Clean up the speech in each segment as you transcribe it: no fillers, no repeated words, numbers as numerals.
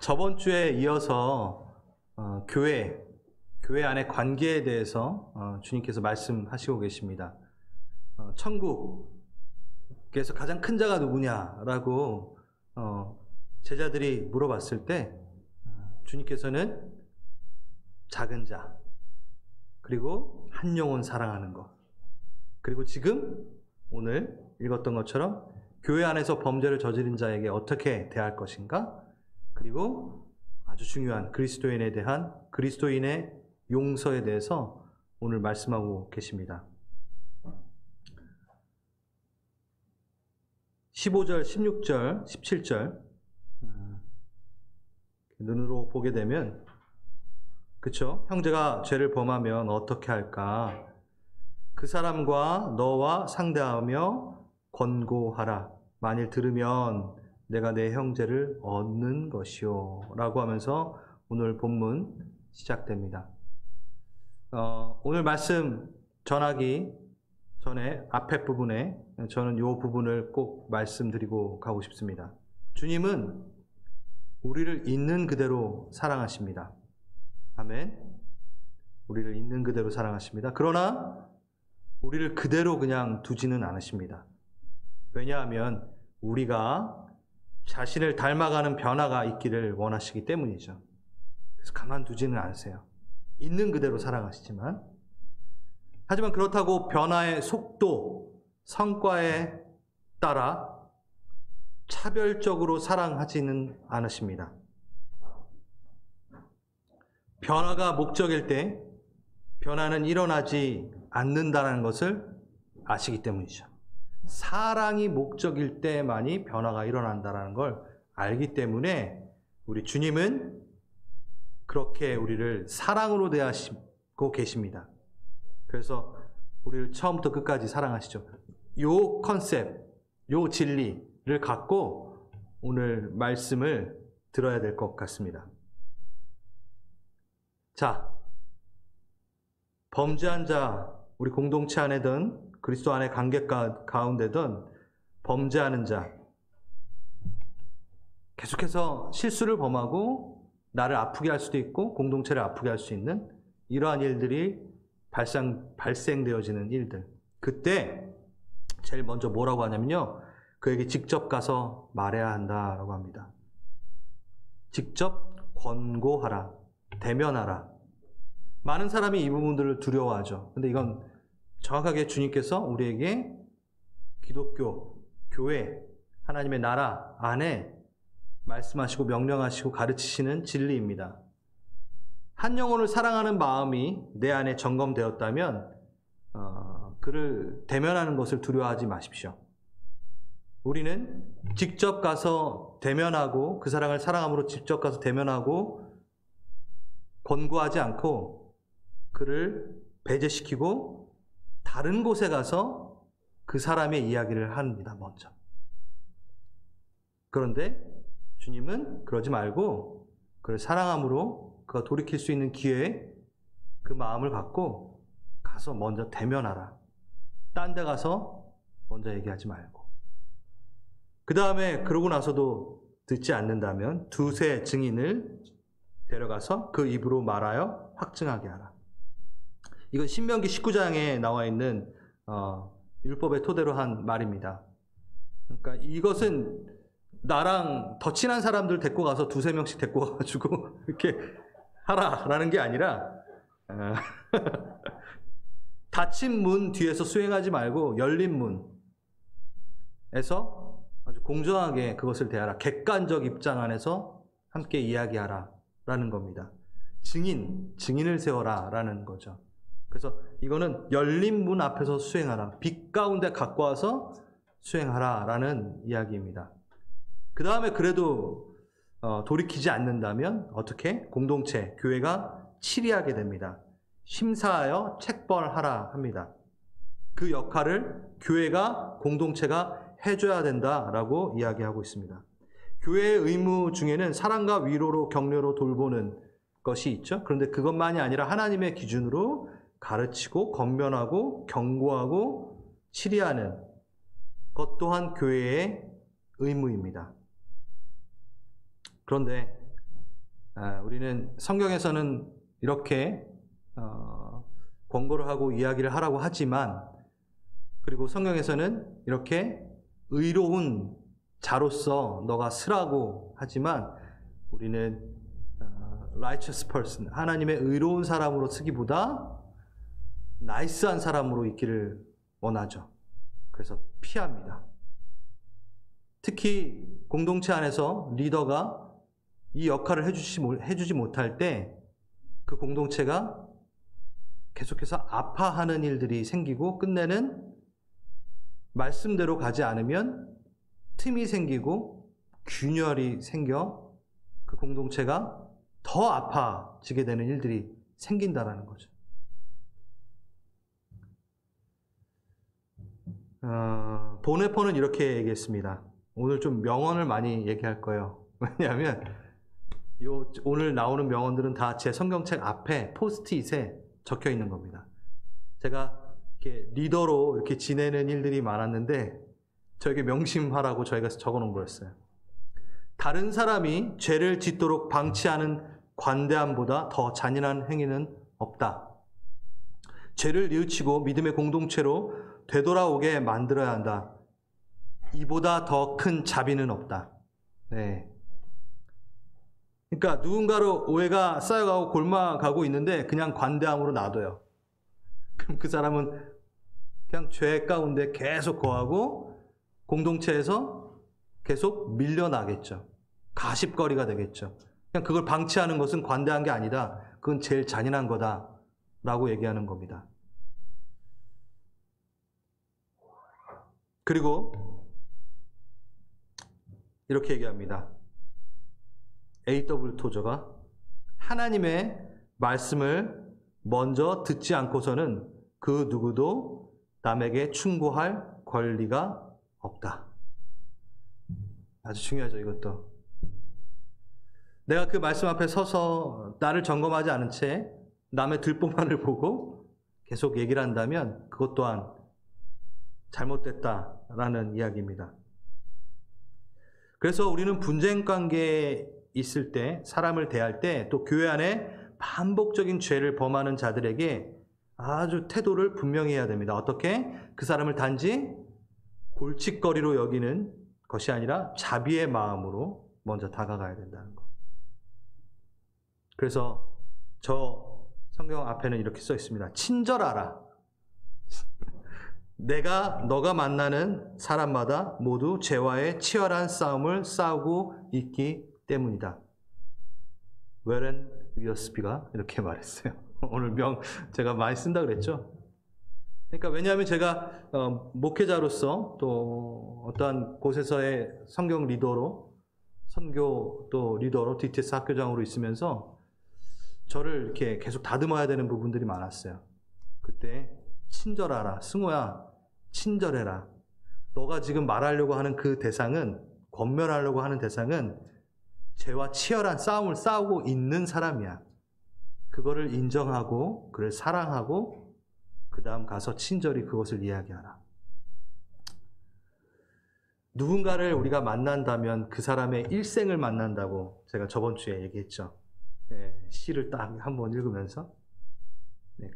저번 주에 이어서 교회 안의 관계에 대해서 주님께서 말씀하시고 계십니다. 천국에서 가장 큰 자가 누구냐라고 제자들이 물어봤을 때 주님께서는 작은 자, 그리고 한 영혼 사랑하는 것, 그리고 지금 오늘 읽었던 것처럼 교회 안에서 범죄를 저지른 자에게 어떻게 대할 것인가, 그리고 아주 중요한 그리스도인에 대한 그리스도인의 용서에 대해서 오늘 말씀하고 계십니다. 15절, 16절, 17절 눈으로 보게 되면, 그쵸? 형제가 죄를 범하면 어떻게 할까? 그 사람과 너와 상대하며 권고하라. 만일 들으면 내가 내 형제를 얻는 것이요 라고 하면서 오늘 본문 시작됩니다. 오늘 말씀 전하기 전에 앞에 부분에 저는 이 부분을 꼭 말씀드리고 가고 싶습니다. 주님은 우리를 있는 그대로 사랑하십니다. 아멘. 우리를 있는 그대로 사랑하십니다. 그러나 우리를 그대로 그냥 두지는 않으십니다. 왜냐하면 우리가 자신을 닮아가는 변화가 있기를 원하시기 때문이죠. 그래서 가만두지는 않으세요. 있는 그대로 사랑하시지만, 하지만 그렇다고 변화의 속도, 성과에 따라 차별적으로 사랑하지는 않으십니다. 변화가 목적일 때 변화는 일어나지 않는다는 것을 아시기 때문이죠. 사랑이 목적일 때만이 변화가 일어난다는 걸 알기 때문에 우리 주님은 그렇게 우리를 사랑으로 대하시고 계십니다. 그래서 우리를 처음부터 끝까지 사랑하시죠. 요 컨셉, 요 진리를 갖고 오늘 말씀을 들어야 될 것 같습니다. 자, 범죄한 자, 우리 공동체 안에든 그리스도 안의 관계 가운데든 범죄하는 자, 계속해서 실수를 범하고 나를 아프게 할 수도 있고 공동체를 아프게 할 수 있는 이러한 일들이 발생되어지는 일들, 그때 제일 먼저 뭐라고 하냐면요, 그에게 직접 가서 말해야 한다라고 합니다. 직접 권고하라, 대면하라. 많은 사람이 이 부분들을 두려워하죠. 근데 이건 정확하게 주님께서 우리에게 기독교, 교회, 하나님의 나라 안에 말씀하시고 명령하시고 가르치시는 진리입니다. 한 영혼을 사랑하는 마음이 내 안에 점검되었다면 그를 대면하는 것을 두려워하지 마십시오. 우리는 직접 가서 대면하고 그 사랑을 사랑함으로 직접 가서 대면하고 권고하지 않고 그를 배제시키고 다른 곳에 가서 그 사람의 이야기를 합니다, 먼저. 그런데 주님은 그러지 말고 그를 사랑함으로 그가 돌이킬 수 있는 기회에 그 마음을 갖고 가서 먼저 대면하라. 딴 데 가서 먼저 얘기하지 말고. 그 다음에 그러고 나서도 듣지 않는다면 두세 증인을 데려가서 그 입으로 말하여 확증하게 하라. 이건 신명기 19장에 나와 있는 율법의 토대로 한 말입니다. 그러니까 이것은 나랑 더 친한 사람들 데리고 가서 두세 명씩 데리고 가가지고 이렇게 하라라는 게 아니라 닫힌 문 뒤에서 수행하지 말고 열린 문에서 아주 공정하게 그것을 대하라. 객관적 입장 안에서 함께 이야기하라 라는 겁니다. 증인을 세워라 라는 거죠. 그래서 이거는 열린 문 앞에서 수행하라. 빛 가운데 갖고 와서 수행하라 라는 이야기입니다. 그 다음에 그래도 돌이키지 않는다면 어떻게? 공동체, 교회가 치리하게 됩니다. 심사하여 책벌하라 합니다. 그 역할을 교회가, 공동체가 해줘야 된다라고 이야기하고 있습니다. 교회의 의무 중에는 사랑과 위로로, 격려로 돌보는 것이 있죠. 그런데 그것만이 아니라 하나님의 기준으로 가르치고 권면하고 경고하고 치리하는 것 또한 교회의 의무입니다. 그런데 우리는 성경에서는 이렇게 권고를 하고 이야기를 하라고 하지만, 그리고 성경에서는 이렇게 의로운 자로서 너가 쓰라고 하지만, 우리는 righteous person, 하나님의 의로운 사람으로 쓰기보다 나이스한 사람으로 있기를 원하죠. 그래서 피합니다. 특히 공동체 안에서 리더가 이 역할을 해주지 못할 때 그 공동체가 계속해서 아파하는 일들이 생기고, 끝내는 말씀대로 가지 않으면 틈이 생기고 균열이 생겨 그 공동체가 더 아파지게 되는 일들이 생긴다라는 거죠. 보네포는 이렇게 얘기했습니다. 오늘 좀 명언을 많이 얘기할 거예요. 왜냐하면 오늘 나오는 명언들은 다 제 성경책 앞에 포스트잇에 적혀 있는 겁니다. 제가 이렇게 리더로 이렇게 지내는 일들이 많았는데 저에게 명심하라고 저희가 적어 놓은 거였어요. 다른 사람이 죄를 짓도록 방치하는 관대함보다 더 잔인한 행위는 없다. 죄를 뉘우치고 믿음의 공동체로 되돌아오게 만들어야 한다. 이보다 더 큰 자비는 없다. 네. 그러니까 누군가로 오해가 쌓여가고 골마가고 있는데 그냥 관대함으로 놔둬요. 그럼 그 사람은 그냥 죄 가운데 계속 거하고 공동체에서 계속 밀려나겠죠. 가십거리가 되겠죠. 그냥 그걸 방치하는 것은 관대한 게 아니다. 그건 제일 잔인한 거다라고 얘기하는 겁니다. 그리고 이렇게 얘기합니다. A.W. 토저가 하나님의 말씀을 먼저 듣지 않고서는 그 누구도 남에게 충고할 권리가 없다. 아주 중요하죠, 이것도. 내가 그 말씀 앞에 서서 나를 점검하지 않은 채 남의 들보만을 보고 계속 얘기를 한다면 그것 또한 잘못됐다라는 이야기입니다. 그래서 우리는 분쟁 관계에 있을 때, 사람을 대할 때, 또 교회 안에 반복적인 죄를 범하는 자들에게 아주 태도를 분명히 해야 됩니다. 어떻게? 그 사람을 단지 골칫거리로 여기는 것이 아니라 자비의 마음으로 먼저 다가가야 된다는 것. 그래서 저 성경 앞에는 이렇게 써 있습니다. 친절하라. 너가 만나는 사람마다 모두 죄와의 치열한 싸움을 싸우고 있기 때문이다. 웨렌 위어스비가 이렇게 말했어요. 오늘 제가 많이 쓴다 그랬죠. 그러니까 왜냐하면 제가 목회자로서 또 어떠한 곳에서의 성경 리더로, 선교 또 리더로, DTS 학교장으로 있으면서 저를 이렇게 계속 다듬어야 되는 부분들이 많았어요. 그때 친절하라. 승호야, 친절해라. 너가 지금 말하려고 하는 그 대상은, 권면하려고 하는 대상은 죄와 치열한 싸움을 싸우고 있는 사람이야. 그거를 인정하고 그를 사랑하고 그 다음 가서 친절히 그것을 이야기하라. 누군가를 우리가 만난다면 그 사람의 일생을 만난다고 제가 저번 주에 얘기했죠. 시를 딱 한번 읽으면서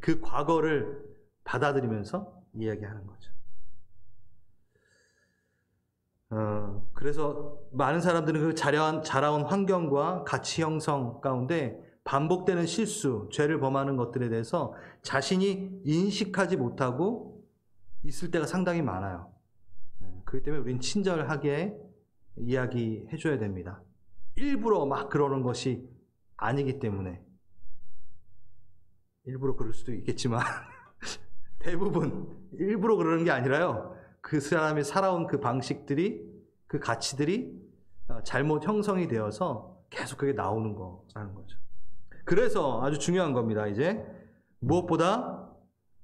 그 과거를 받아들이면서 이야기하는 거죠. 그래서 많은 사람들은 그 자라온 환경과 가치 형성 가운데 반복되는 실수, 죄를 범하는 것들에 대해서 자신이 인식하지 못하고 있을 때가 상당히 많아요. 그렇기 때문에 우리는 친절하게 이야기해 줘야 됩니다. 일부러 막 그러는 것이 아니기 때문에. 일부러 그럴 수도 있겠지만 대부분 일부러 그러는 게 아니라요. 그 사람이 살아온 그 방식들이, 그 가치들이 잘못 형성이 되어서 계속 그게 나오는 거라는 거죠. 그래서 아주 중요한 겁니다. 이제 무엇보다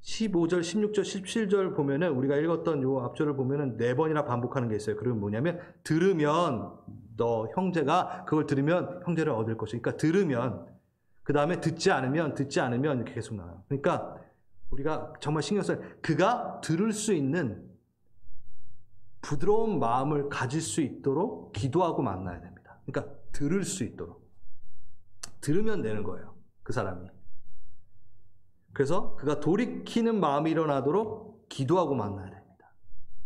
15절, 16절, 17절 보면은 우리가 읽었던 요 앞절을 보면은 4번이나 반복하는 게 있어요. 그러면 뭐냐면 들으면 너 형제가 그걸 들으면 형제를 얻을 것이니까 그러니까 들으면, 그 다음에 듣지 않으면 이렇게 계속 나와요. 그러니까 우리가 정말 신경 써요. 그가 들을 수 있는 부드러운 마음을 가질 수 있도록 기도하고 만나야 됩니다. 그러니까 들을 수 있도록. 들으면 되는 거예요. 그 사람이. 그래서 그가 돌이키는 마음이 일어나도록 기도하고 만나야 됩니다.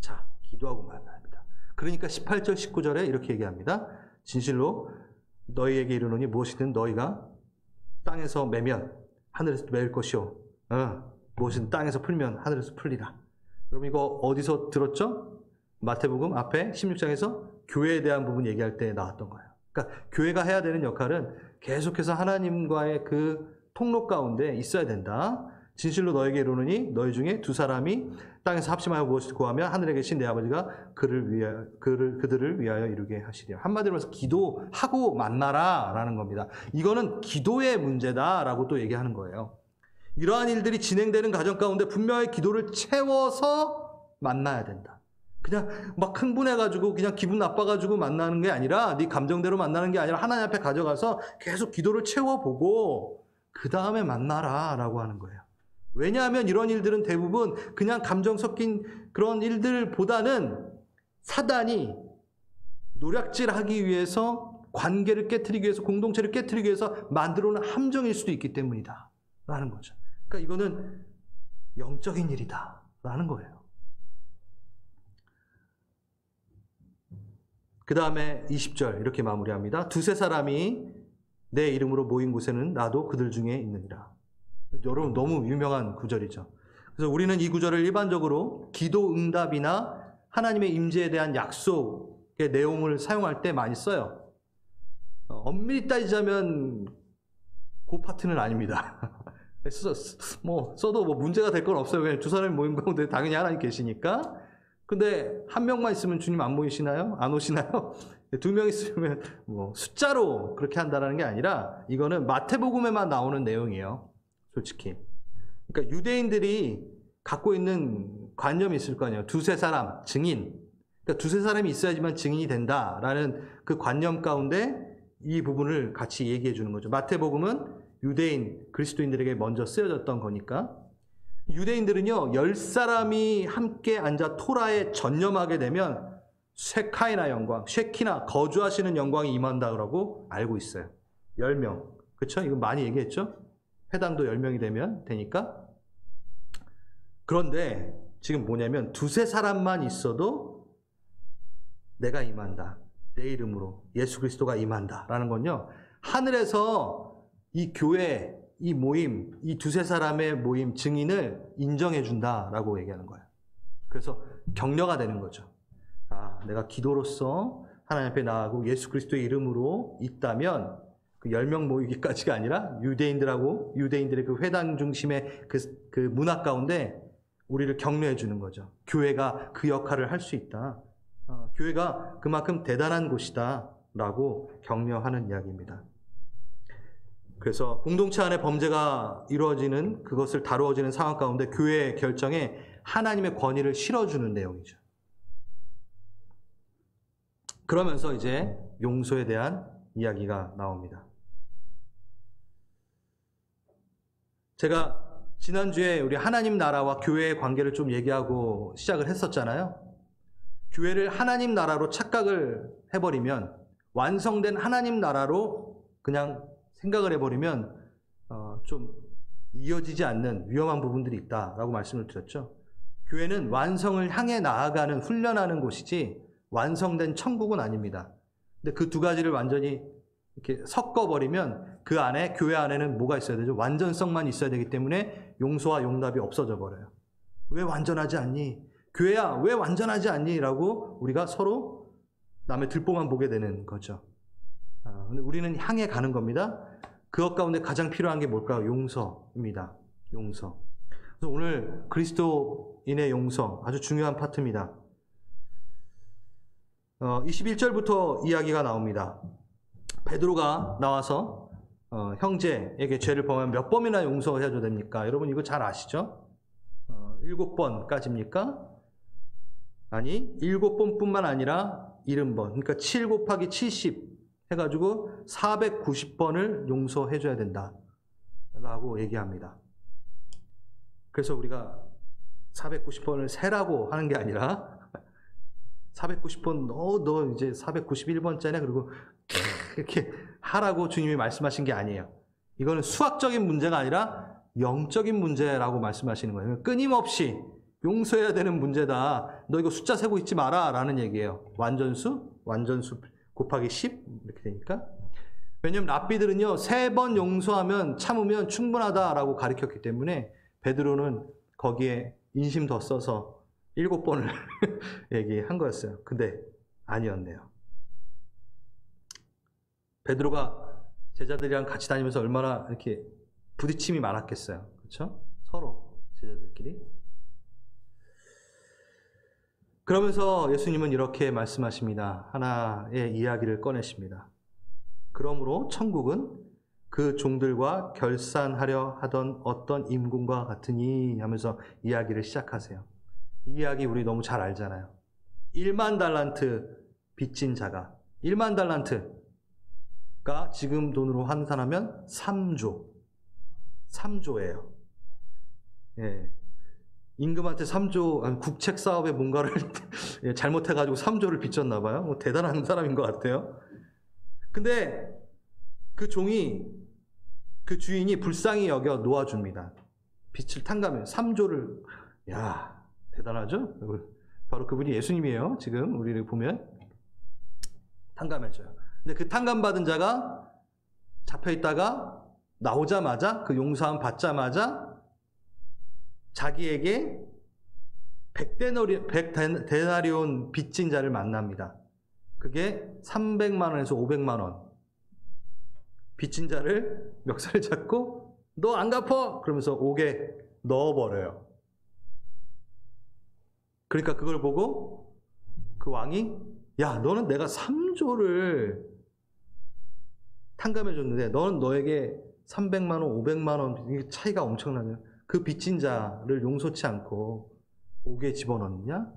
자, 기도하고 만나야 합니다. 그러니까 18절 19절에 이렇게 얘기합니다. 진실로 너희에게 이르노니 무엇이든 너희가 땅에서 매면 하늘에서 매일 것이요 무엇이든 땅에서 풀면 하늘에서 풀리라. 여러분 이거 어디서 들었죠? 마태복음 앞에 16장에서 교회에 대한 부분 얘기할 때 나왔던 거예요. 그러니까 교회가 해야 되는 역할은 계속해서 하나님과의 그 통로 가운데 있어야 된다. 진실로 너에게 이르노니 너희 중에 두 사람이 땅에서 합심하여 무엇을 구하면 하늘에 계신 내 아버지가 그들을 위하여 이루게 하시리라. 한마디로 해서 기도하고 만나라 라는 겁니다. 이거는 기도의 문제다라고 또 얘기하는 거예요. 이러한 일들이 진행되는 과정 가운데 분명히 기도를 채워서 만나야 된다. 그냥 막 흥분해가지고 그냥 기분 나빠가지고 만나는 게 아니라 네 감정대로 만나는 게 아니라 하나님 앞에 가져가서 계속 기도를 채워보고 그 다음에 만나라 라고 하는 거예요. 왜냐하면 이런 일들은 대부분 그냥 감정 섞인 그런 일들보다는 사단이 노략질하기 위해서 관계를 깨트리기 위해서 공동체를 깨트리기 위해서 만들어 놓은 함정일 수도 있기 때문이다 라는 거죠. 그러니까 이거는 영적인 일이다 라는 거예요. 그 다음에 20절 이렇게 마무리합니다. 두세 사람이 내 이름으로 모인 곳에는 나도 그들 중에 있느니라. 여러분 너무 유명한 구절이죠. 그래서 우리는 이 구절을 일반적으로 기도 응답이나 하나님의 임재에 대한 약속의 내용을 사용할 때 많이 써요. 엄밀히 따지자면 그 파트는 아닙니다. 써도 문제가 될 건 없어요. 왜냐면 두 사람이 모인 가운데 당연히 하나님 계시니까. 근데 한 명만 있으면 주님 안 모이시나요? 안 오시나요? 두 명 있으면 숫자로 그렇게 한다는 게 아니라 이거는 마태복음에만 나오는 내용이에요. 솔직히. 그러니까 유대인들이 갖고 있는 관념이 있을 거 아니에요. 두세 사람, 증인. 그러니까 두세 사람이 있어야지만 증인이 된다라는 그 관념 가운데 이 부분을 같이 얘기해 주는 거죠. 마태복음은 유대인, 그리스도인들에게 먼저 쓰여졌던 거니까. 유대인들은요, 10사람이 함께 앉아 토라에 전념하게 되면 쉐카이나 영광, 쉐키나 거주하시는 영광이 임한다고 알고 있어요. 10명. 그렇죠? 이거 많이 얘기했죠? 회당도 10명이 되니까. 그런데 지금 뭐냐면 두세 사람만 있어도 내가 임한다. 내 이름으로 예수 그리스도가 임한다. 라는 건요. 하늘에서 이 교회, 이 모임, 이 두세 사람의 모임 증인을 인정해 준다라고 얘기하는 거예요. 그래서 격려가 되는 거죠. 아, 내가 기도로서 하나님 앞에 나아가고 예수 그리스도의 이름으로 있다면 그 10명 모이기까지가 아니라 유대인들의 그 회당 중심의 그 문화 가운데 우리를 격려해 주는 거죠. 교회가 그 역할을 할 수 있다. 교회가 그만큼 대단한 곳이다 라고 격려하는 이야기입니다. 그래서 공동체 안에 범죄가 이루어지는 그것을 다루어지는 상황 가운데 교회의 결정에 하나님의 권위를 실어주는 내용이죠. 그러면서 이제 용서에 대한 이야기가 나옵니다. 제가 지난주에 우리 하나님 나라와 교회의 관계를 좀 얘기하고 시작을 했었잖아요. 교회를 하나님 나라로 착각을 해버리면, 완성된 하나님 나라로 그냥 생각을 해버리면 좀 이어지지 않는 위험한 부분들이 있다라고 말씀을 드렸죠. 교회는 완성을 향해 나아가는, 훈련하는 곳이지 완성된 천국은 아닙니다. 근데 그 두 가지를 완전히 이렇게 섞어버리면 그 안에, 교회 안에는 뭐가 있어야 되죠? 완전성만 있어야 되기 때문에 용서와 용납이 없어져 버려요. 왜 완전하지 않니? 교회야, 왜 완전하지 않니? 라고 우리가 서로 남의 들보만 보게 되는 거죠. 근데 우리는 향해 가는 겁니다. 그것 가운데 가장 필요한 게 뭘까요? 용서입니다. 용서. 그래서 오늘 그리스도인의 용서, 아주 중요한 파트입니다. 21절부터 이야기가 나옵니다. 베드로가 나와서 형제에게 죄를 범하면 몇 번이나 용서해줘야 됩니까? 여러분 이거 잘 아시죠? 7번까지입니까? 아니, 7번뿐만 아니라 70번. 그러니까 7 곱하기 70 해가지고 490번을 용서해줘야 된다 라고 얘기합니다. 그래서 우리가 490번을 세라고 하는 게 아니라 490번 너 이제 491번째네 그리고 이렇게 하라고 주님이 말씀하신 게 아니에요. 이거는 수학적인 문제가 아니라 영적인 문제라고 말씀하시는 거예요. 끊임없이 용서해야 되는 문제다. 너 이거 숫자 세고 있지 마라 라는 얘기예요. 완전수 곱하기 10 이렇게 되니까. 왜냐하면 랍비들은요 3번 용서하면 참으면 충분하다라고 가르쳤기 때문에 베드로는 거기에 인심 더 써서 7번을 얘기한 거였어요. 근데 아니었네요. 베드로가 제자들이랑 같이 다니면서 얼마나 이렇게 부딪힘이 많았겠어요. 그렇죠? 서로 제자들끼리. 그러면서 예수님은 이렇게 말씀하십니다. 하나의 이야기를 꺼내십니다. 그러므로 천국은 그 종들과 결산하려 하던 어떤 임금과 같으니 하면서 이야기를 시작하세요. 이 이야기 우리 너무 잘 알잖아요. 1만 달란트 빚진 자가 1만 달란트가 지금 돈으로 환산하면 3조예요. 예. 임금한테 3조, 국책 사업에 뭔가를 잘못해가지고 3조를 빚졌나 봐요. 뭐 대단한 사람인 것 같아요. 근데 그 종이, 그 주인이 불쌍히 여겨 놓아줍니다. 빚을 탕감해요. 3조를. 야, 대단하죠? 바로 그분이 예수님이에요. 지금 우리를 보면. 탕감해줘요. 근데 그 탕감받은 자가 잡혀있다가 나오자마자, 그 용서함 받자마자 자기에게 100데나리온 빚진 자를 만납니다. 그게 300만 원에서 500만 원. 빚진 자를 멱살을 잡고 너 안 갚어! 그러면서 옥에 넣어버려요. 그러니까 그걸 보고 그 왕이 야 너는 내가 3조를 탕감해줬는데 너는 너에게 300만 원, 500만 원 차이가 엄청나냐. 그 빚진 자를 용서치 않고 옥에 집어넣느냐?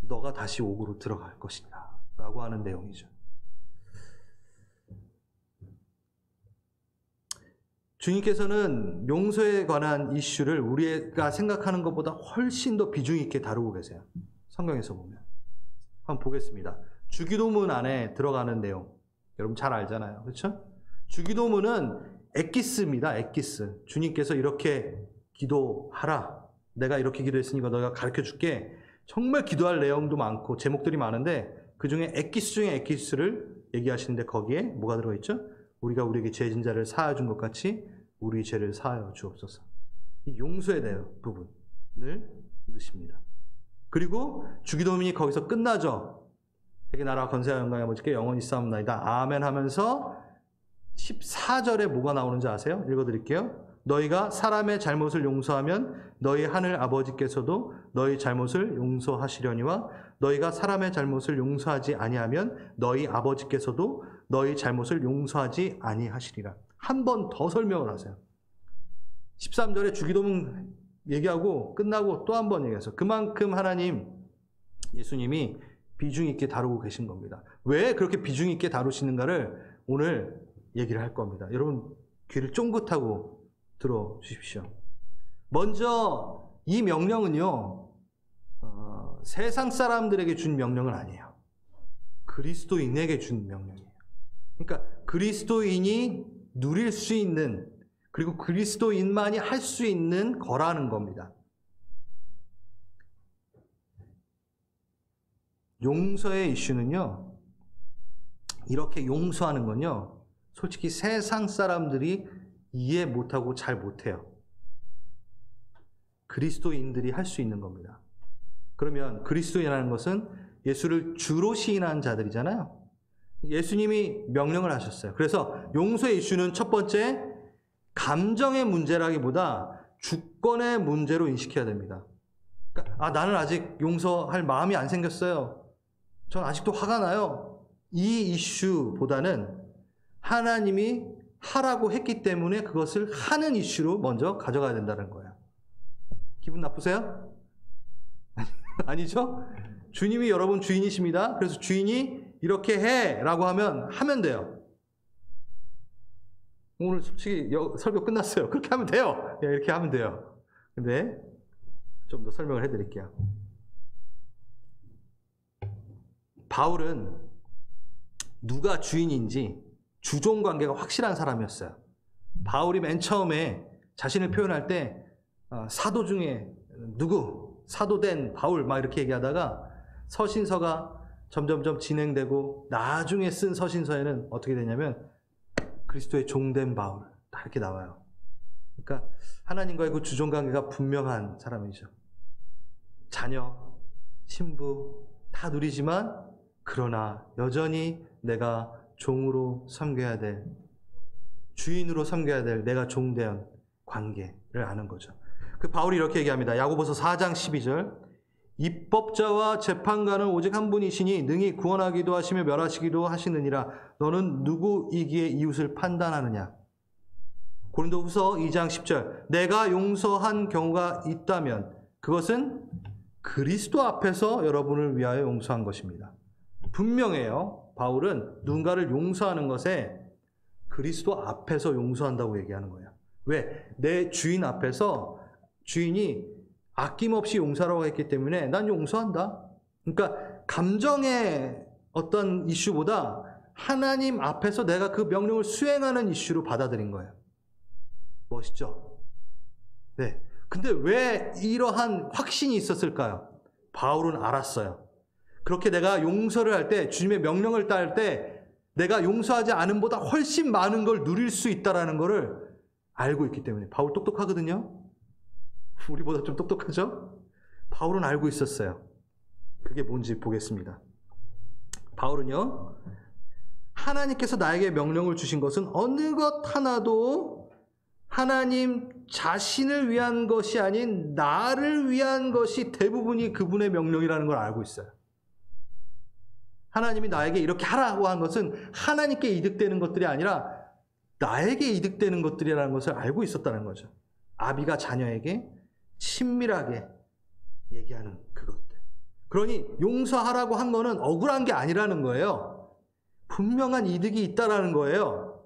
너가 다시 옥으로 들어갈 것이다 라고 하는 내용이죠. 주님께서는 용서에 관한 이슈를 우리가 생각하는 것보다 훨씬 더 비중 있게 다루고 계세요. 성경에서 보면. 한번 보겠습니다. 주기도문 안에 들어가는 내용. 여러분 잘 알잖아요. 그렇죠? 주기도문은 엑기스입니다. 엑기스. 주님께서 이렇게 기도하라. 내가 이렇게 기도했으니까 너가 가르쳐줄게. 정말 기도할 내용도 많고 제목들이 많은데 그 중에 엑기스 중에 엑기스를 얘기하시는데 거기에 뭐가 들어있죠? 우리가 우리에게 죄진 자를 사하여 준 것 같이 우리 죄를 사하여 주옵소서. 이 용서에 대한 부분을 넣으십니다. 그리고 주기도문이 거기서 끝나죠. 되게 나라 건세와 영광의 아버지께 영원히 싸움나이다. 아멘 하면서 14절에 뭐가 나오는지 아세요? 읽어드릴게요. 너희가 사람의 잘못을 용서하면 너희 하늘 아버지께서도 너희 잘못을 용서하시려니와 너희가 사람의 잘못을 용서하지 아니하면 너희 아버지께서도 너희 잘못을 용서하지 아니하시리라. 한 번 더 설명을 하세요. 13절에 주기도문 얘기하고 끝나고 또 한 번 얘기해서 그만큼 하나님, 예수님이 비중 있게 다루고 계신 겁니다. 왜 그렇게 비중 있게 다루시는가를 오늘 얘기를 할 겁니다. 여러분 귀를 쫑긋하고 들어주십시오. 먼저 이 명령은요, 세상 사람들에게 준 명령은 아니에요. 그리스도인에게 준 명령이에요. 그러니까 그리스도인이 누릴 수 있는, 그리고 그리스도인만이 할 수 있는 거라는 겁니다. 용서의 이슈는요, 이렇게 용서하는 건요, 솔직히 세상 사람들이 이해 못하고 잘 못해요. 그리스도인들이 할 수 있는 겁니다. 그러면 그리스도인이라는 것은 예수를 주로 시인한 자들이잖아요. 예수님이 명령을 하셨어요. 그래서 용서의 이슈는 첫 번째, 감정의 문제라기보다 주권의 문제로 인식해야 됩니다. 그러니까, 나는 아직 용서할 마음이 안 생겼어요. 전 아직도 화가 나요. 이 이슈보다는 하나님이 하라고 했기 때문에 그것을 하는 이슈로 먼저 가져가야 된다는 거예요. 기분 나쁘세요? 아니죠? 주님이 여러분 주인이십니다. 그래서 주인이 이렇게 해 라고 하면 돼요. 오늘 솔직히 설교 끝났어요. 그렇게 하면 돼요. 이렇게 하면 돼요. 근데 좀 더 설명을 해드릴게요. 바울은 누가 주인인지 주종 관계가 확실한 사람이었어요. 바울이 맨 처음에 자신을 표현할 때 사도 중에 누구? 사도된 바울 막 이렇게 얘기하다가 서신서가 점점점 진행되고 나중에 쓴 서신서에는 어떻게 되냐면 그리스도의 종된 바울 다 이렇게 나와요. 그러니까 하나님과의 그 주종 관계가 분명한 사람이죠. 자녀, 신부 다 누리지만 그러나 여전히 내가 종으로 섬겨야 될, 주인으로 섬겨야 될 내가 종된 관계를 아는 거죠. 그 바울이 이렇게 얘기합니다. 야고보서 4장 12절 입법자와 재판관은 오직 한 분이시니 능히 구원하기도 하시며 멸하시기도 하시느니라. 너는 누구이기에 이웃을 판단하느냐. 고린도후서 2장 10절 내가 용서한 경우가 있다면 그것은 그리스도 앞에서 여러분을 위하여 용서한 것입니다. 분명해요. 바울은 누군가를 용서하는 것에 그리스도 앞에서 용서한다고 얘기하는 거예요. 왜? 내 주인 앞에서 주인이 아낌없이 용서라고 했기 때문에 난 용서한다. 그러니까 감정의 어떤 이슈보다 하나님 앞에서 내가 그 명령을 수행하는 이슈로 받아들인 거예요. 멋있죠? 네. 근데 왜 이러한 확신이 있었을까요? 바울은 알았어요. 그렇게 내가 용서를 할 때, 주님의 명령을 따를 때 내가 용서하지 않음보다 훨씬 많은 걸 누릴 수 있다는 것을 알고 있기 때문에. 바울 똑똑하거든요. 우리보다 좀 똑똑하죠? 바울은 알고 있었어요. 그게 뭔지 보겠습니다. 바울은요, 하나님께서 나에게 명령을 주신 것은 어느 것 하나도 하나님 자신을 위한 것이 아닌 나를 위한 것이 대부분이 그분의 명령이라는 걸 알고 있어요. 하나님이 나에게 이렇게 하라고 한 것은 하나님께 이득되는 것들이 아니라 나에게 이득되는 것들이라는 것을 알고 있었다는 거죠. 아비가 자녀에게 친밀하게 얘기하는 그것들. 그러니 용서하라고 한 거는 억울한 게 아니라는 거예요. 분명한 이득이 있다라는 거예요.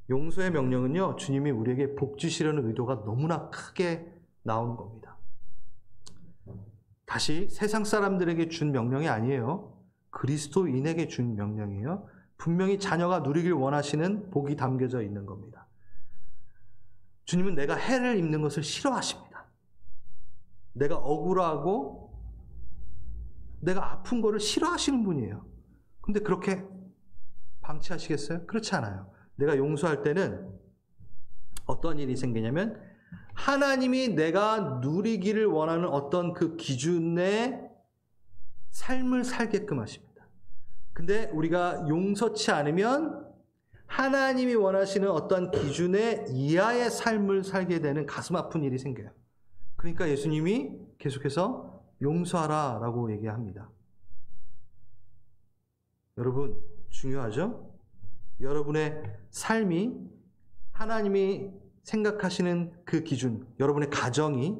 용서의 명령은요, 주님이 우리에게 복 주시려는 의도가 너무나 크게 나오는 겁니다. 다시 세상 사람들에게 준 명령이 아니에요. 그리스도인에게 준 명령이에요. 분명히 자녀가 누리길 원하시는 복이 담겨져 있는 겁니다. 주님은 내가 해를 입는 것을 싫어하십니다. 내가 억울하고 내가 아픈 거를 싫어하시는 분이에요. 근데 그렇게 방치하시겠어요? 그렇지 않아요. 내가 용서할 때는 어떤 일이 생기냐면 하나님이 내가 누리기를 원하는 어떤 그 기준의 삶을 살게끔 하십니다. 근데 우리가 용서치 않으면 하나님이 원하시는 어떤 기준의 이하의 삶을 살게 되는 가슴 아픈 일이 생겨요. 그러니까 예수님이 계속해서 용서하라 라고 얘기합니다. 여러분, 중요하죠? 여러분의 삶이 하나님이 생각하시는 그 기준, 여러분의 가정이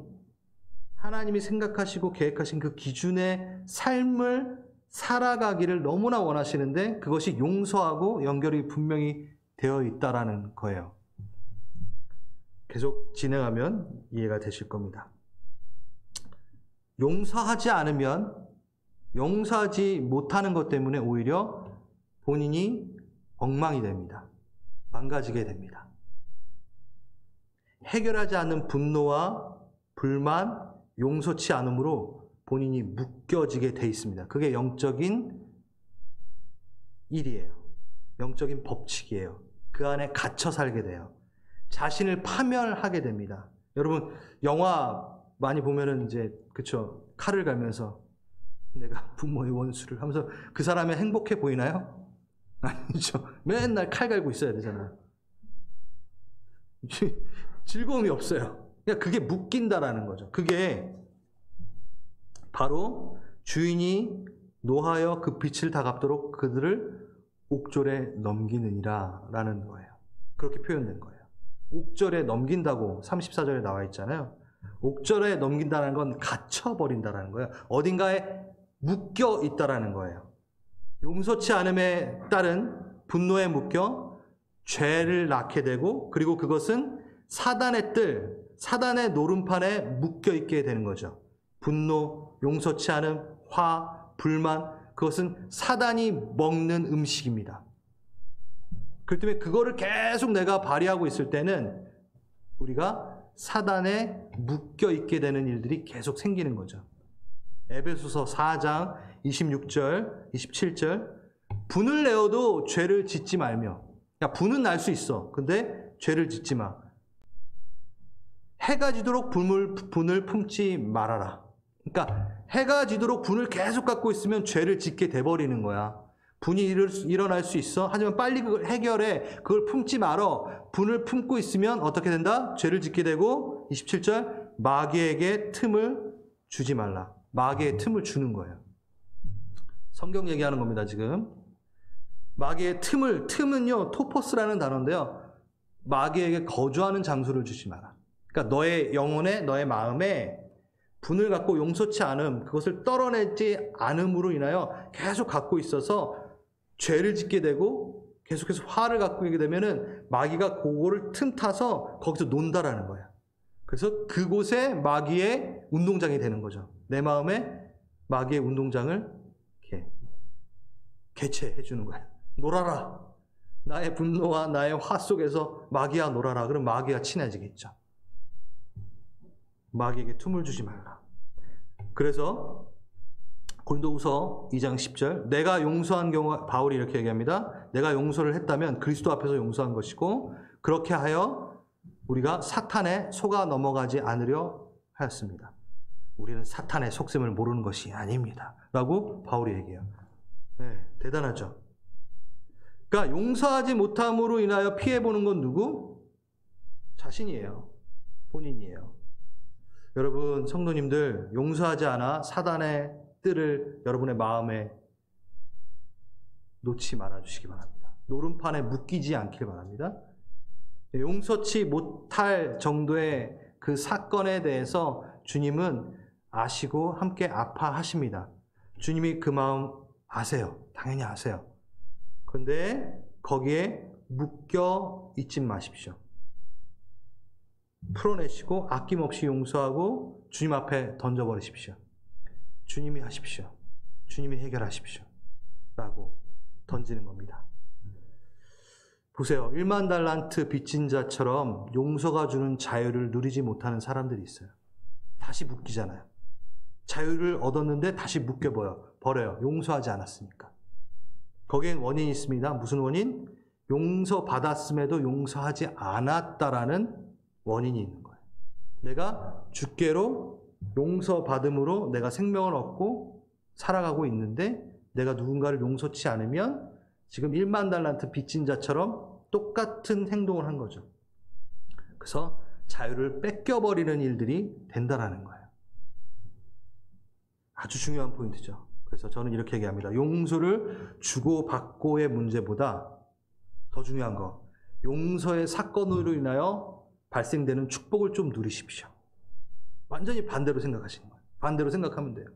하나님이 생각하시고 계획하신 그 기준의 삶을 살아가기를 너무나 원하시는데 그것이 용서하고 연결이 분명히 되어 있다라는 거예요. 계속 진행하면 이해가 되실 겁니다. 용서하지 않으면 용서하지 못하는 것 때문에 오히려 본인이 엉망이 됩니다. 망가지게 됩니다. 해결하지 않는 분노와 불만, 용서치 않음으로 본인이 묶여지게 돼 있습니다. 그게 영적인 일이에요. 영적인 법칙이에요. 그 안에 갇혀 살게 돼요. 자신을 파멸하게 됩니다. 여러분, 영화 많이 보면은 이제, 그쵸, 칼을 갈면서 내가 부모의 원수를 하면서 그 사람이 행복해 보이나요? 아니죠. 맨날 칼 갈고 있어야 되잖아요. 즐거움이 없어요. 그러니까 그게 묶인다라는 거죠. 그게 바로 주인이 노하여 그 빛을 다 갚도록 그들을 옥졸에 넘기느니라 라는 거예요. 그렇게 표현된 거예요. 옥졸에 넘긴다고 34절에 나와 있잖아요. 옥졸에 넘긴다는 건 갇혀버린다라는 거예요. 어딘가에 묶여 있다라는 거예요. 용서치 않음에 따른 분노에 묶여 죄를 낳게 되고 그리고 그것은 사단의 뜰, 사단의 노름판에 묶여 있게 되는 거죠. 분노, 용서치 않음, 화, 불만, 그것은 사단이 먹는 음식입니다. 그렇기 때문에 그거를 계속 내가 발휘하고 있을 때는 우리가 사단에 묶여 있게 되는 일들이 계속 생기는 거죠. 에베소서 4장 26절, 27절 분을 내어도 죄를 짓지 말며. 야, 분은 날 수 있어. 근데 죄를 짓지 마. 해가 지도록 분을 품지 말아라. 그러니까 해가 지도록 분을 계속 갖고 있으면 죄를 짓게 돼버리는 거야. 분이 일어날 수 있어. 하지만 빨리 그걸 해결해. 그걸 품지 말어. 분을 품고 있으면 어떻게 된다? 죄를 짓게 되고 27절 마귀에게 틈을 주지 말라. 마귀의 틈을 주는 거예요. 성경 얘기하는 겁니다, 지금. 마귀의 틈은요, 토포스라는 단어인데요. 마귀에게 거주하는 장소를 주지 마라. 그러니까 너의 영혼에, 너의 마음에 분을 갖고 용서치 않음, 그것을 떨어내지 않음으로 인하여 계속 갖고 있어서 죄를 짓게 되고 계속해서 화를 갖고 있게 되면은 마귀가 그거를 틈타서 거기서 논다라는 거야. 그래서 그곳에 마귀의 운동장이 되는 거죠. 내 마음에 마귀의 운동장을 이렇게 개최해 주는 거야. 놀아라. 나의 분노와 나의 화 속에서 마귀야 놀아라. 그럼 마귀가 친해지겠죠. 마귀에게 틈을 주지 말라. 그래서 고린도후서 2장 10절 내가 용서한 경우 바울이 이렇게 얘기합니다. 내가 용서를 했다면 그리스도 앞에서 용서한 것이고 그렇게 하여 우리가 사탄에 속아 넘어가지 않으려 하였습니다. 우리는 사탄의 속셈을 모르는 것이 아닙니다. 라고 바울이 얘기해요. 네, 대단하죠. 그러니까 용서하지 못함으로 인하여 피해보는 건 누구? 자신이에요. 본인이에요. 여러분 성도님들 용서하지 않아 사단의 뜰을 여러분의 마음에 놓지 말아주시기 바랍니다. 노름판에 묶이지 않길 바랍니다. 용서치 못할 정도의 그 사건에 대해서 주님은 아시고 함께 아파하십니다. 주님이 그 마음 아세요. 당연히 아세요. 그런데 거기에 묶여 있지 마십시오. 풀어내시고 아낌없이 용서하고 주님 앞에 던져버리십시오. 주님이 하십시오. 주님이 해결하십시오. 라고 던지는 겁니다. 보세요. 1만 달란트 빚진 자처럼 용서가 주는 자유를 누리지 못하는 사람들이 있어요. 다시 묶이잖아요. 자유를 얻었는데 다시 묶여버려요. 용서하지 않았으니까. 거기엔 원인이 있습니다. 무슨 원인? 용서받았음에도 용서하지 않았다라는 원인이 있는 거예요. 내가 주께로 용서받음으로 내가 생명을 얻고 살아가고 있는데 내가 누군가를 용서치 않으면 지금 1만 달란트 빚진 자처럼 똑같은 행동을 한 거죠. 그래서 자유를 뺏겨버리는 일들이 된다라는 거예요. 아주 중요한 포인트죠. 그래서 저는 이렇게 얘기합니다. 용서를 주고받고의 문제보다 더 중요한 거, 용서의 사건으로 인하여 발생되는 축복을 좀 누리십시오. 완전히 반대로 생각하시는 거예요. 반대로 생각하면 돼요.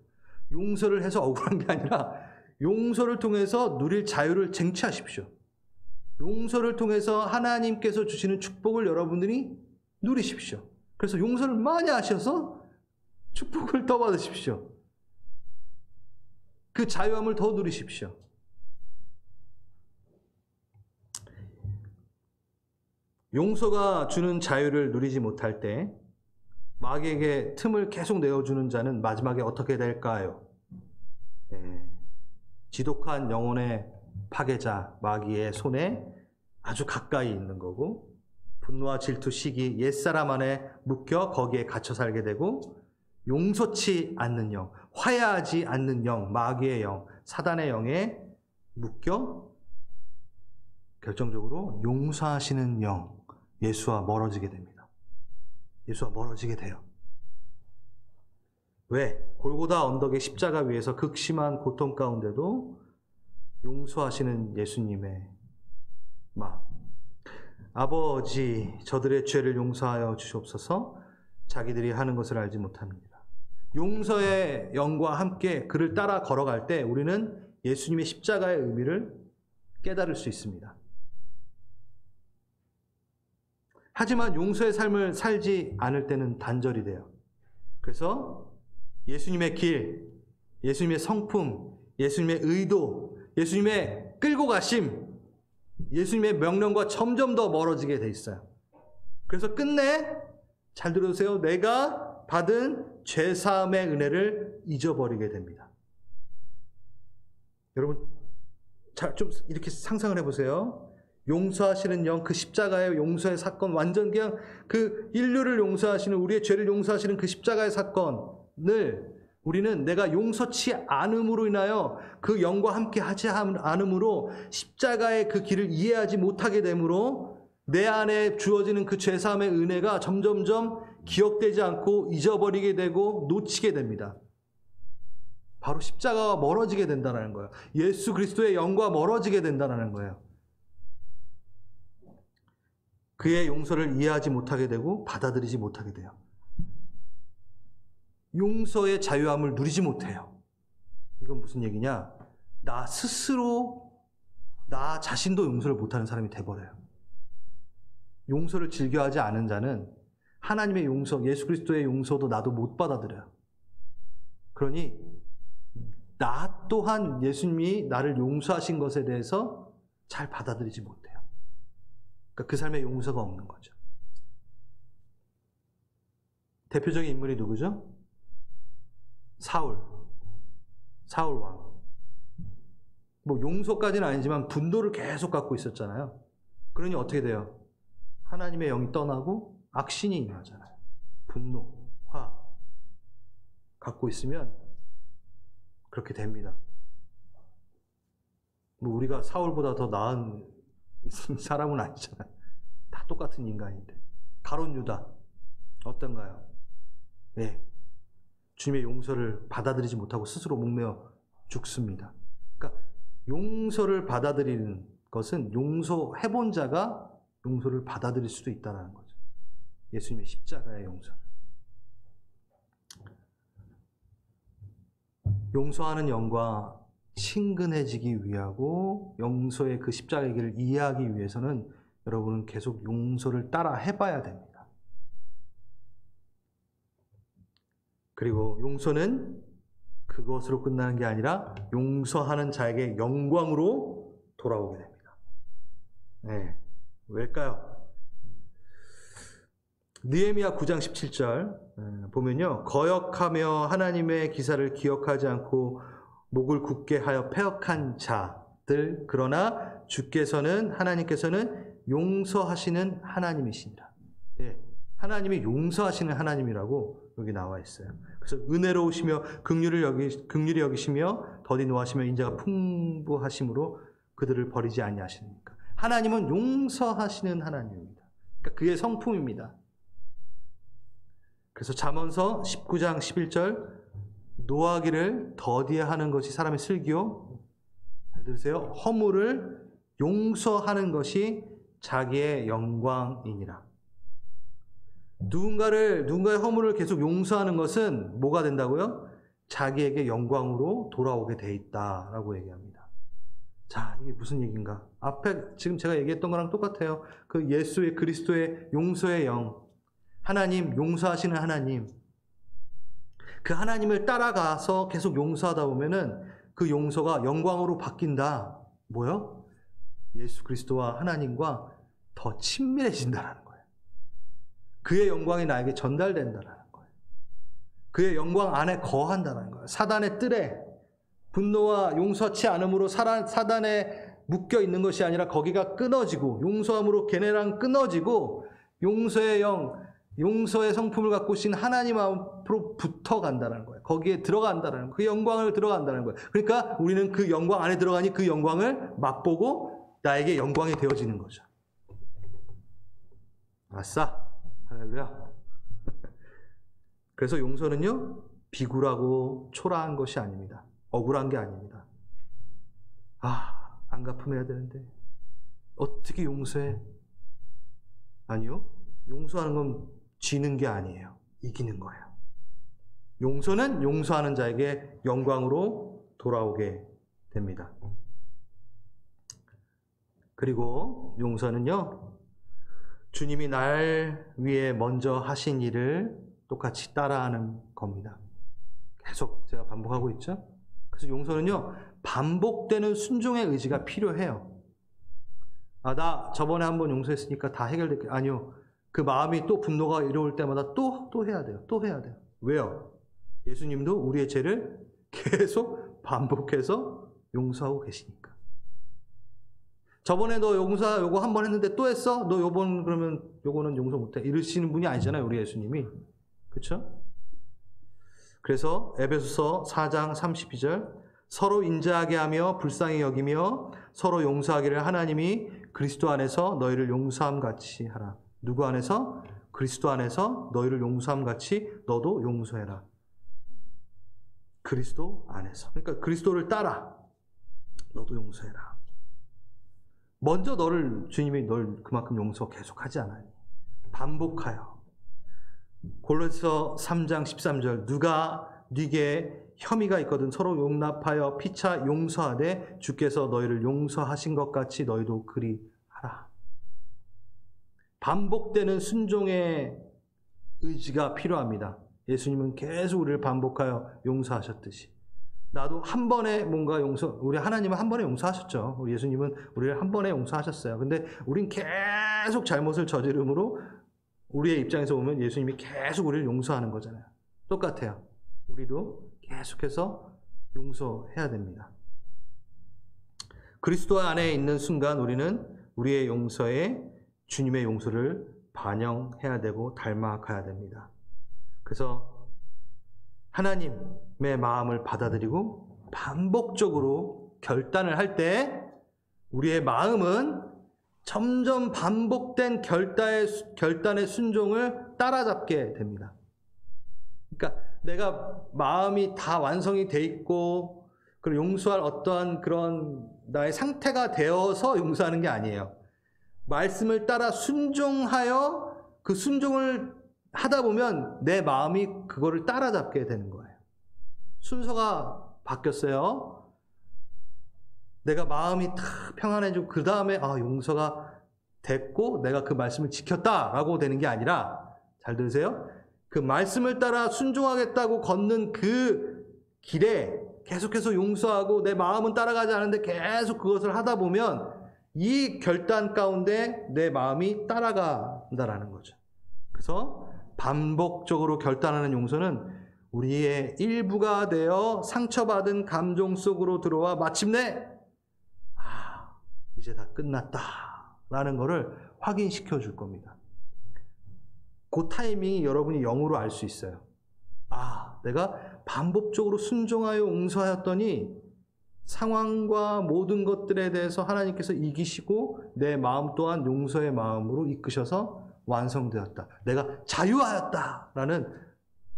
용서를 해서 억울한 게 아니라 용서를 통해서 누릴 자유를 쟁취하십시오. 용서를 통해서 하나님께서 주시는 축복을 여러분들이 누리십시오. 그래서 용서를 많이 하셔서 축복을 더 받으십시오. 그 자유함을 더 누리십시오. 용서가 주는 자유를 누리지 못할 때 마귀에게 틈을 계속 내어주는 자는 마지막에 어떻게 될까요? 지독한 영혼의 파괴자 마귀의 손에 아주 가까이 있는 거고 분노와 질투, 시기, 옛사람 안에 묶여 거기에 갇혀 살게 되고 용서치 않는 영, 화해하지 않는 영, 마귀의 영, 사단의 영에 묶여 결정적으로 용서하시는 영, 예수와 멀어지게 됩니다. 예수와 멀어지게 돼요. 왜? 골고다 언덕의 십자가 위에서 극심한 고통 가운데도 용서하시는 예수님의 마음. 아버지, 저들의 죄를 용서하여 주시옵소서. 자기들이 하는 것을 알지 못합니다. 용서의 영과 함께 그를 따라 걸어갈 때 우리는 예수님의 십자가의 의미를 깨달을 수 있습니다. 하지만 용서의 삶을 살지 않을 때는 단절이 돼요. 그래서 예수님의 길, 예수님의 성품, 예수님의 의도, 예수님의 끌고 가심, 예수님의 명령과 점점 더 멀어지게 돼 있어요. 그래서 끝내 잘 들으세요. 내가 받은 죄사함의 은혜를 잊어버리게 됩니다. 여러분 좀 이렇게 상상을 해보세요. 용서하시는 영, 그 십자가의 용서의 사건, 완전 그냥 그 인류를 용서하시는, 우리의 죄를 용서하시는 그 십자가의 사건을 우리는 내가 용서치 않음으로 인하여 그 영과 함께 하지 않음으로 십자가의 그 길을 이해하지 못하게 되므로 내 안에 주어지는 그 죄사함의 은혜가 점점점 기억되지 않고 잊어버리게 되고 놓치게 됩니다. 바로 십자가와 멀어지게 된다는 거예요. 예수 그리스도의 영과 멀어지게 된다는 거예요. 그의 용서를 이해하지 못하게 되고 받아들이지 못하게 돼요. 용서의 자유함을 누리지 못해요. 이건 무슨 얘기냐? 나 스스로 나 자신도 용서를 못하는 사람이 돼버려요. 용서를 즐겨하지 않은 자는 하나님의 용서, 예수 그리스도의 용서도 나도 못 받아들여요. 그러니 나 또한 예수님이 나를 용서하신 것에 대해서 잘 받아들이지 못해요. 그러니까 그 삶에 용서가 없는 거죠. 대표적인 인물이 누구죠? 사울 왕. 뭐 용서까지는 아니지만 분노를 계속 갖고 있었잖아요. 그러니 어떻게 돼요? 하나님의 영이 떠나고 악신이 임하잖아요. 분노, 화 갖고 있으면 그렇게 됩니다. 뭐 우리가 사울보다 더 나은 사람은 아니잖아요. 다 똑같은 인간인데. 가룟 유다 어떤가요? 네. 주님의 용서를 받아들이지 못하고 스스로 목매어 죽습니다. 그러니까 용서를 받아들이는 것은 용서해본 자가 용서를 받아들일 수도 있다는 거죠. 예수님의 십자가의 용서를. 용서하는 영과 친근해지기 위하고 용서의 그 십자가의 길을 이해하기 위해서는 여러분은 계속 용서를 따라 해봐야 됩니다. 그리고 용서는 그것으로 끝나는 게 아니라 용서하는 자에게 영광으로 돌아오게 됩니다. 네, 왜일까요? 느헤미야 9장 17절 보면요. 거역하며 하나님의 기사를 기억하지 않고 목을 굳게 하여 패역한 자들, 그러나 하나님께서는 용서하시는 하나님이시니라. 예, 하나님이 용서하시는 하나님이라고 여기 나와 있어요. 그래서 은혜로우시며 긍휼히 여기시며 더디 노하시며 인자가 풍부하심으로 그들을 버리지 아니하시니까. 하나님은 용서하시는 하나님입니다. 그러니까 그의 성품입니다. 그래서 잠언서 19장 11절 노하기를 더디하는 것이 사람의 슬기요. 잘 들으세요. 허물을 용서하는 것이 자기의 영광이니라. 누군가의 허물을 계속 용서하는 것은 뭐가 된다고요? 자기에게 영광으로 돌아오게 돼 있다라고 얘기합니다. 자, 이게 무슨 얘기인가? 앞에 지금 제가 얘기했던 거랑 똑같아요. 그 예수의 그리스도의 용서의 영, 하나님, 용서하시는 하나님, 그 하나님을 따라가서 계속 용서하다 보면은 그 용서가 영광으로 바뀐다. 뭐요? 예수 그리스도와 하나님과 더 친밀해진다는 거예요. 그의 영광이 나에게 전달된다는 거예요. 그의 영광 안에 거한다는 거예요. 사단의 뜰에 분노와 용서치 않음으로 사단에 묶여 있는 것이 아니라 거기가 끊어지고 용서함으로 걔네랑 끊어지고 용서의 영, 용서의 성품을 갖고 오신 하나님 앞으로 붙어간다는 거예요. 거기에 들어간다는 거예요. 그 영광을 들어간다는 거예요. 그러니까 우리는 그 영광 안에 들어가니 그 영광을 맛보고 나에게 영광이 되어지는 거죠. 아싸! 할렐루야. 그래서 용서는요, 비굴하고 초라한 것이 아닙니다. 억울한 게 아닙니다. 안 갚으면 해야 되는데 어떻게 용서해? 아니요. 용서하는 건 지는 게 아니에요. 이기는 거예요. 용서는 용서하는 자에게 영광으로 돌아오게 됩니다. 그리고 용서는요, 주님이 날 위해 먼저 하신 일을 똑같이 따라하는 겁니다. 계속 제가 반복하고 있죠. 그래서 용서는요, 반복되는 순종의 의지가 필요해요. 아, 나 저번에 한번 용서했으니까 다 해결됐게. 아니요. 그 마음이 또 분노가 이러올 때마다 또 해야 돼요. 또 해야 돼요. 왜요? 예수님도 우리의 죄를 계속 반복해서 용서하고 계시니까. 저번에 너 용서 요거 한 번 했는데 또 했어? 너 요번 그러면 요거는 용서 못해. 이러시는 분이 아니잖아요. 우리 예수님이. 그렇죠? 그래서 에베소서 4장 32절 서로 인자하게 하며 불쌍히 여기며 서로 용서하기를 하나님이 그리스도 안에서 너희를 용서함 같이 하라. 누구 안에서? 그리스도 안에서 너희를 용서함 같이 너도 용서해라. 그리스도 안에서. 그러니까 그리스도를 따라 너도 용서해라. 먼저 주님이 널 그만큼 용서 계속하지 않아요. 반복하여. 골로새서 3장 13절 누가 네게 혐의가 있거든 서로 용납하여 피차 용서하되 주께서 너희를 용서하신 것 같이 너희도 그리 하라. 반복되는 순종의 의지가 필요합니다. 예수님은 계속 우리를 반복하여 용서하셨듯이 나도 한 번에 뭔가 우리 하나님은 한 번에 용서하셨죠. 우리 예수님은 우리를 한 번에 용서하셨어요. 근데 우린 계속 잘못을 저지름으로 우리의 입장에서 보면 예수님이 계속 우리를 용서하는 거잖아요. 똑같아요. 우리도 계속해서 용서해야 됩니다. 그리스도 안에 있는 순간 우리는 우리의 용서에 주님의 용서를 반영해야 되고 닮아가야 됩니다. 그래서 하나님의 마음을 받아들이고 반복적으로 결단을 할 때 우리의 마음은 점점 반복된 결단의 순종을 따라잡게 됩니다. 그러니까 내가 마음이 다 완성이 돼 있고 그리고 용서할 어떠한 그런 나의 상태가 되어서 용서하는 게 아니에요. 말씀을 따라 순종하여 그 순종을 하다 보면 내 마음이 그거를 따라잡게 되는 거예요. 순서가 바뀌었어요. 내가 마음이 다 평안해지고 그 다음에 용서가 됐고 내가 그 말씀을 지켰다라고 되는 게 아니라 잘 들으세요. 그 말씀을 따라 순종하겠다고 걷는 그 길에 계속해서 용서하고 내 마음은 따라가지 않는데 계속 그것을 하다 보면 이 결단 가운데 내 마음이 따라간다라는 거죠. 그래서 반복적으로 결단하는 용서는 우리의 일부가 되어 상처받은 감정 속으로 들어와 마침내 이제 다 끝났다라는 것을 확인시켜 줄 겁니다. 그 타이밍이 여러분이 영으로 알 수 있어요. 내가 반복적으로 순종하여 용서하였더니 상황과 모든 것들에 대해서 하나님께서 이기시고 내 마음 또한 용서의 마음으로 이끄셔서 완성되었다. 내가 자유하였다라는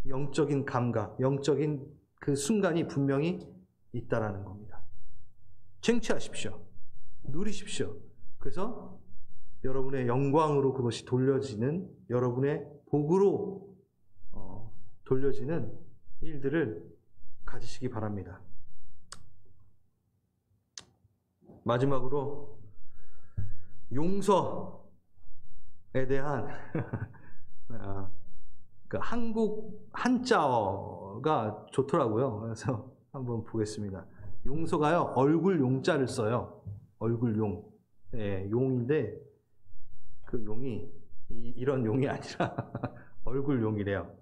영적인 감각, 영적인 그 순간이 분명히 있다라는 겁니다. 쟁취하십시오. 누리십시오. 그래서 여러분의 영광으로 그것이 돌려지는, 여러분의 복으로 돌려지는 일들을 가지시기 바랍니다. 마지막으로 용서에 대한 그 한국 한자어가 좋더라고요. 그래서 한번 보겠습니다. 용서가요, 얼굴 용자를 써요. 얼굴 용. 용인데 그 용이 이런 용이 아니라 얼굴 용이래요.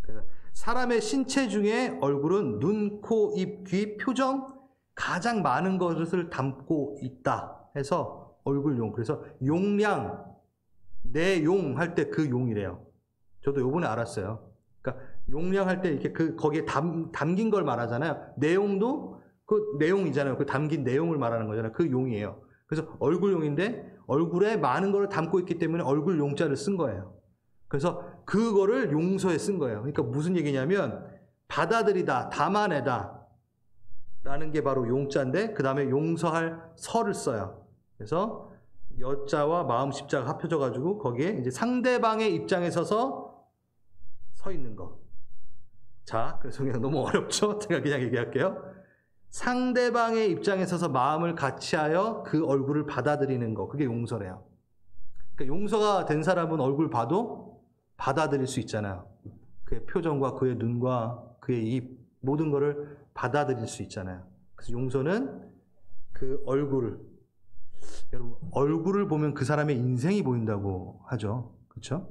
그래서 사람의 신체 중에 얼굴은 눈, 코, 입, 귀, 표정 가장 많은 것을 담고 있다 해서 얼굴용. 그래서 용량, 내 용 할 때 그 용이래요. 저도 요번에 알았어요. 그러니까 용량 할 때 이렇게 거기에 담긴 걸 말하잖아요. 내용도 그 내용이잖아요. 그 담긴 내용을 말하는 거잖아요. 그 용이에요. 그래서 얼굴용인데 얼굴에 많은 걸 담고 있기 때문에 얼굴 용자를 쓴 거예요. 그래서 그거를 용서에 쓴 거예요. 그러니까 무슨 얘기냐면 받아들이다, 담아내다 라는 게 바로 용자인데 그 다음에 용서할 서를 써요. 그래서 여자와 마음 십자가 합쳐져 가지고 거기에 이제 상대방의 입장에 서서 서 있는 거. 자, 그래서 그냥 너무 어렵죠? 제가 그냥 얘기할게요. 상대방의 입장에 서서 마음을 같이하여 그 얼굴을 받아들이는 거. 그게 용서래요. 그러니까 용서가 된 사람은 얼굴 봐도 받아들일 수 있잖아요. 그의 표정과 그의 눈과 그의 입 모든 것을 받아들일 수 있잖아요. 그래서 용서는 그 얼굴을 여러분, 얼굴을 보면 그 사람의 인생이 보인다고 하죠. 그렇죠?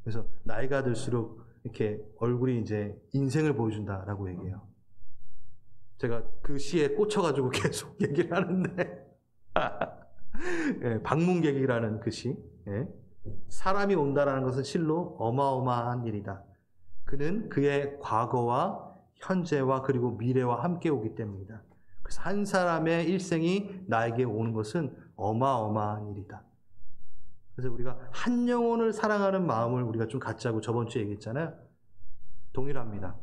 그래서 나이가 들수록 이렇게 얼굴이 이제 인생을 보여준다라고 얘기해요. 제가 그 시에 꽂혀가지고 계속 얘기를 하는데 예, 방문객이라는 그 시. 예. 사람이 온다라는 것은 실로 어마어마한 일이다. 그는 그의 과거와 현재와 그리고 미래와 함께 오기 때문이다. 그래서 한 사람의 일생이 나에게 오는 것은 어마어마한 일이다. 그래서 우리가 한 영혼을 사랑하는 마음을 우리가 좀 갖자고 저번 주에 얘기했잖아요. 동일합니다.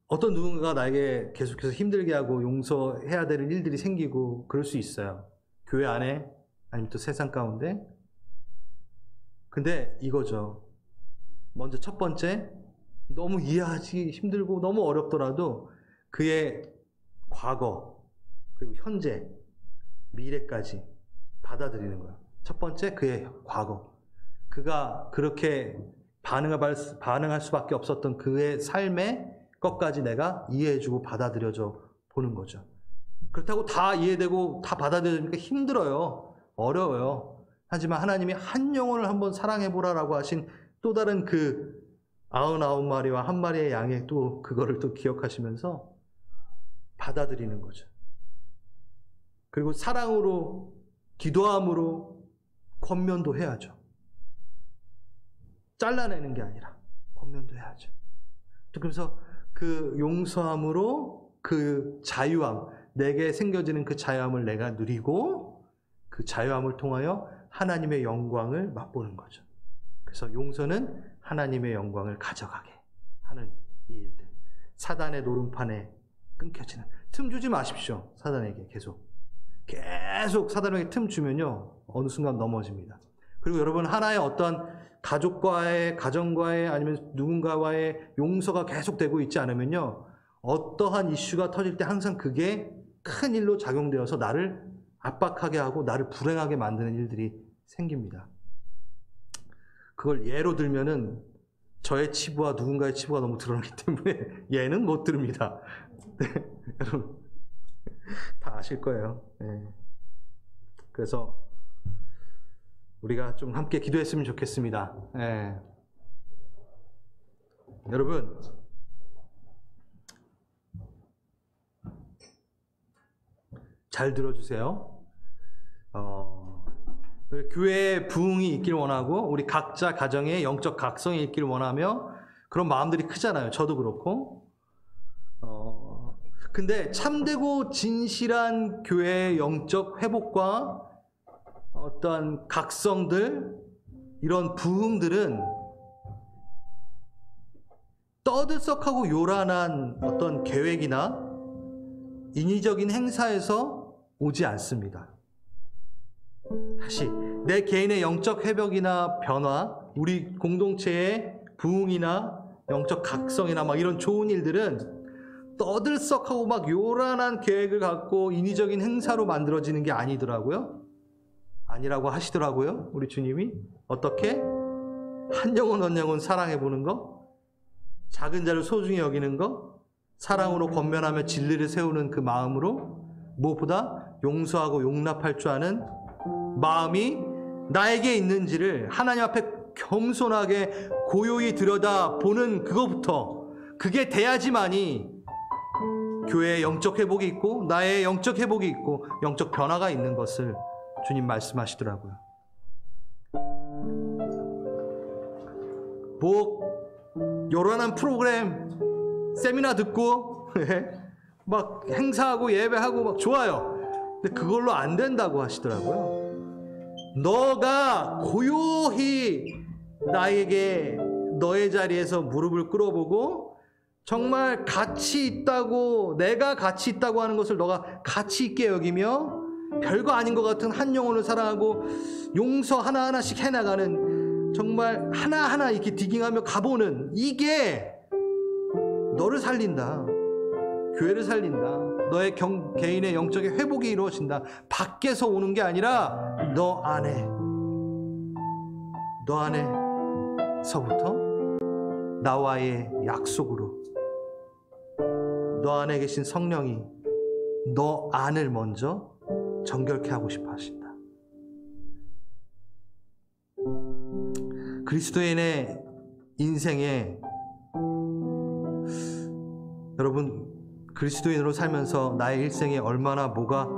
어떤 누군가가 나에게 계속해서 힘들게 하고 용서해야 될 일들이 생기고 그럴 수 있어요. 교회 안에 아니면 또 세상 가운데. 근데 이거죠. 먼저 첫 번째, 너무 이해하기 힘들고 너무 어렵더라도 그의 과거 그리고 현재 미래까지 받아들이는 거예요. 첫 번째, 그의 과거. 그가 그렇게 반응할 수밖에 없었던 그의 삶의 것까지 내가 이해해주고 받아들여줘 보는 거죠. 그렇다고 다 이해되고 다 받아들이니까 힘들어요. 어려워요. 하지만 하나님이 한 영혼을 한번 사랑해보라라고 하신 또 다른 그 99마리와 한 마리의 양의 또 그거를 또 기억하시면서 받아들이는 거죠. 그리고 사랑으로, 기도함으로 권면도 해야죠. 잘라내는 게 아니라 권면도 해야죠. 그래서 그 용서함으로 그 자유함, 내게 생겨지는 그 자유함을 내가 누리고 그 자유함을 통하여 하나님의 영광을 맛보는 거죠. 그래서 용서는 하나님의 영광을 가져가게 하는 이 일들. 사단의 노름판에 끊겨지는. 틈 주지 마십시오. 사단에게 계속 사단에게 틈 주면요, 어느 순간 넘어집니다. 그리고 여러분, 하나의 어떤 가족과의, 가정과의, 아니면 누군가와의 용서가 계속되고 있지 않으면요, 어떠한 이슈가 터질 때 항상 그게 큰 일로 작용되어서 나를 압박하게 하고 나를 불행하게 만드는 일들이 생깁니다. 그걸 예로 들면은 저의 치부와 누군가의 치부가 너무 드러나기 때문에 얘는 못 들읍니다. 네, 여러분 다 아실 거예요. 네. 그래서 우리가 좀 함께 기도했으면 좋겠습니다. 네. 여러분, 잘 들어주세요. 교회의 부흥이 있길 원하고 우리 각자 가정의 영적 각성이 있길 원하며 그런 마음들이 크잖아요. 저도 그렇고. 근데 참되고 진실한 교회의 영적 회복과 어떤 각성들, 이런 부흥들은 떠들썩하고 요란한 어떤 계획이나 인위적인 행사에서 오지 않습니다. 다시 내 개인의 영적 회복이나 변화, 우리 공동체의 부흥이나 영적 각성이나 막 이런 좋은 일들은 떠들썩하고 막 요란한 계획을 갖고 인위적인 행사로 만들어지는 게 아니더라고요. 아니라고 하시더라고요. 우리 주님이. 어떻게? 한 영혼 사랑해보는 거, 작은 자를 소중히 여기는 거, 사랑으로 권면하며 진리를 세우는 그 마음으로 무엇보다 용서하고 용납할 줄 아는 마음이 나에게 있는지를 하나님 앞에 겸손하게 고요히 들여다보는 그거부터, 그게 돼야지만이 교회의 영적 회복이 있고 나의 영적 회복이 있고 영적 변화가 있는 것을 주님 말씀하시더라고요. 뭐 요란한 프로그램 세미나 듣고 막 행사하고 예배하고 막 좋아요. 근데 그걸로 안 된다고 하시더라고요. 너가 고요히 나에게 너의 자리에서 무릎을 꿇어보고 정말 가치 있다고, 내가 가치 있다고 하는 것을 너가 가치 있게 여기며 별거 아닌 것 같은 한 영혼을 사랑하고 용서 하나하나씩 해나가는, 정말 하나하나 이렇게 디깅하며 가보는, 이게 너를 살린다. 교회를 살린다. 너의 개인의 영적인 회복이 이루어진다. 밖에서 오는 게 아니라 너 안에서부터 나와의 약속으로, 너 안에 계신 성령이 너 안을 먼저 정결케 하고 싶어 하신다. 그리스도인의 인생에 여러분 그리스도인으로 살면서 나의 일생에 얼마나 뭐가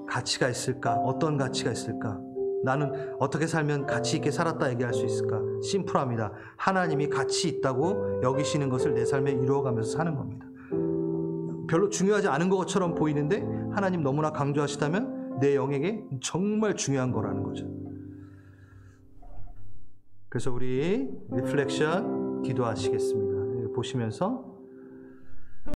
가치가 있을까? 어떤 가치가 있을까? 나는 어떻게 살면 가치 있게 살았다 얘기할 수 있을까? 심플합니다. 하나님이 가치 있다고 여기시는 것을 내 삶에 이루어가면서 사는 겁니다. 별로 중요하지 않은 것처럼 보이는데 하나님 너무나 강조하시다면 내 영에게 정말 중요한 거라는 거죠. 그래서 우리 리플렉션 기도하시겠습니다. 보시면서